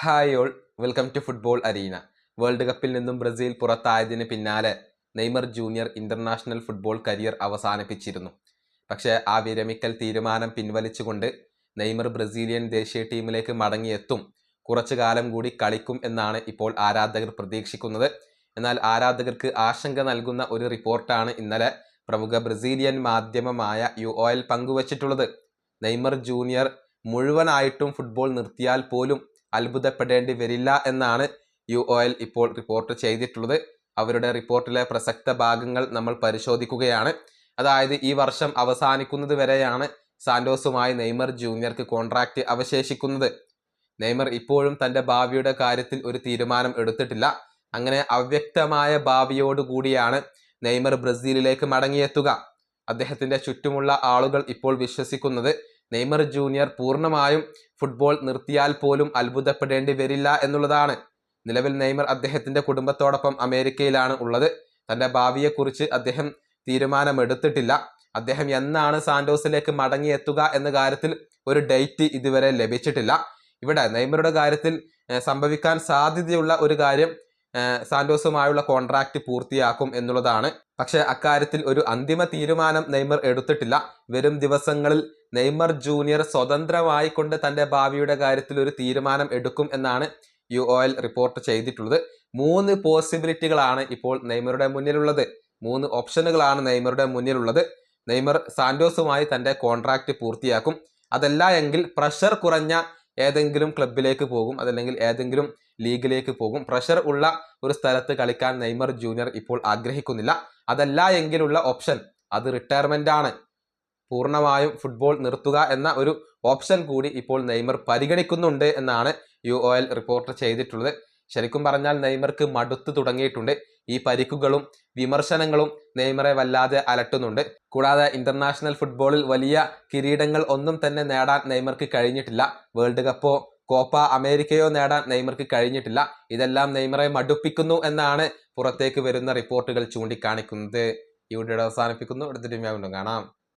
Hi all, welcome to football arena. World കപ്പിൽ നിന്നും Brazil പുറത്തായതിന് പിന്നാലെ Neymar junior international football career അവസാനിപ്പിച്ചിരുന്നു. പക്ഷേ ആ വിരമിക്കൽ തീരുമാനം പിൻവലിച്ചുകൊണ്ട് നെയ്മർ ബ്രസീലിയൻ ദേശീയ ടീമിലേക്ക് മടങ്ങിയെത്തും, കുറച്ചു കാലം കൂടി കളിക്കും എന്നാണ് ഇപ്പോൾ ആരാധകർ പ്രതീക്ഷിക്കുന്നത്. എന്നാൽ ആരാധകർക്ക് ആശങ്ക നൽകുന്ന ഒരു റിപ്പോർട്ടാണ് ഇന്നലെ പ്രമുഖ ബ്രസീലിയൻ മാധ്യമമായ UOL പങ്കുവച്ചിട്ടുള്ളത്. നെയ്മർ ജൂനിയർ മുഴുവനായിട്ടും ഫുട്ബോൾ നിർത്തിയാൽ പോലും അത്ഭുതപ്പെടേണ്ടി വരില്ല എന്നാണ് UOL ഇപ്പോൾ റിപ്പോർട്ട് ചെയ്തിട്ടുള്ളത്. അവരുടെ റിപ്പോർട്ടിലെ പ്രസക്ത ഭാഗങ്ങൾ നമ്മൾ പരിശോധിക്കുകയാണ്. അതായത് ഈ വർഷം അവസാനിക്കുന്നത് വരെയാണ് സാന്റോസുമായി നെയ്മർ ജൂനിയർക്ക് കോൺട്രാക്റ്റ് അവശേഷിക്കുന്നത്. നെയ്മർ ഇപ്പോഴും തൻ്റെ ഭാവിയുടെ കാര്യത്തിൽ ഒരു തീരുമാനം എടുത്തിട്ടില്ല. അങ്ങനെ അവ്യക്തമായ ഭാവിയോട് കൂടിയാണ് നെയ്മർ ബ്രസീലിലേക്ക് മടങ്ങിയെത്തുക. അദ്ദേഹത്തിൻ്റെ ചുറ്റുമുള്ള ആളുകൾ ഇപ്പോൾ വിശ്വസിക്കുന്നത് നെയ്മർ ജൂനിയർ പൂർണ്ണമായും ഫുട്ബോൾ നിർത്തിയാൽ പോലും അത്ഭുതപ്പെടേണ്ടി വരില്ല എന്നുള്ളതാണ്. നിലവിൽ നെയ്മർ അദ്ദേഹത്തിൻ്റെ കുടുംബത്തോടൊപ്പം അമേരിക്കയിലാണ് ഉള്ളത്. തൻ്റെ ഭാവിയെക്കുറിച്ച് അദ്ദേഹം തീരുമാനമെടുത്തിട്ടില്ല. അദ്ദേഹം എന്നാണ് സാന്റോസിലേക്ക് മടങ്ങിയെത്തുക എന്ന കാര്യത്തിൽ ഒരു ഡേറ്റ് ഇതുവരെ ലഭിച്ചിട്ടില്ല. ഇവിടെ നെയ്മറുടെ കാര്യത്തിൽ സംഭവിക്കാൻ സാധ്യതയുള്ള ഒരു കാര്യം സാന്റോസുമായുള്ള കോൺട്രാക്റ്റ് പൂർത്തിയാക്കും എന്നുള്ളതാണ്. പക്ഷേ അക്കാര്യത്തിൽ ഒരു അന്തിമ തീരുമാനം നെയ്മർ എടുത്തിട്ടില്ല. വരും ദിവസങ്ങളിൽ നെയ്മർ ജൂനിയർ സ്വതന്ത്രമായി കൊണ്ട് തൻ്റെ ഭാവിയുടെ കാര്യത്തിൽ ഒരു തീരുമാനം എടുക്കും എന്നാണ് UOL റിപ്പോർട്ട് ചെയ്തിട്ടുള്ളത്. 3 പോസിബിലിറ്റികളാണ് ഇപ്പോൾ നെയ്മറുടെ മുന്നിലുള്ളത്. 3 ഓപ്ഷനുകളാണ് നെയ്മറുടെ മുന്നിലുള്ളത്. നെയ്മർ സാന്റോസുമായി തൻ്റെ കോൺട്രാക്റ്റ് പൂർത്തിയാക്കും. അതല്ല എങ്കിൽ പ്രഷർ കുറഞ്ഞ ഏതെങ്കിലും ക്ലബിലേക്ക് പോകും, അതല്ലെങ്കിൽ ഏതെങ്കിലും ലീഗിലേക്ക് പോകും. പ്രഷർ ഉള്ള ഒരു സ്ഥലത്ത് കളിക്കാൻ നെയ്മർ ജൂനിയർ ഇപ്പോൾ ആഗ്രഹിക്കുന്നില്ല. അതല്ല എങ്കിലുള്ള ഓപ്ഷൻ അത് റിട്ടയർമെൻ്റ് ആണ്. പൂർണ്ണമായും ഫുട്ബോൾ നിർത്തുക എന്ന ഒരു ഓപ്ഷൻ കൂടി ഇപ്പോൾ നെയ്മർ പരിഗണിക്കുന്നുണ്ട് എന്നാണ് UOL റിപ്പോർട്ട് ചെയ്തിട്ടുള്ളത്. ശരിക്കും പറഞ്ഞാൽ നെയ്മർക്ക് മടുത്തു തുടങ്ങിയിട്ടുണ്ട്. ഈ പരിക്കുകളും വിമർശനങ്ങളും നെയ്മറെ വല്ലാതെ അലട്ടുന്നുണ്ട്. കൂടാതെ ഇന്റർനാഷണൽ ഫുട്ബോളിൽ വലിയ കിരീടങ്ങൾ ഒന്നും തന്നെ നേടാൻ നെയ്മർക്ക് കഴിഞ്ഞിട്ടില്ല. വേൾഡ് കപ്പോ കോപ്പ അമേരിക്കയോ നേടാൻ നെയ്മർക്ക് കഴിഞ്ഞിട്ടില്ല. ഇതെല്ലാം നെയ്മറെ മടുപ്പിക്കുന്നു എന്നാണ് പുറത്തേക്ക് വരുന്ന റിപ്പോർട്ടുകൾ ചൂണ്ടിക്കാണിക്കുന്നത്. ഈ വീഡിയോ അവസാനിപ്പിക്കുന്നു. അടുത്ത ടീം കാണാം.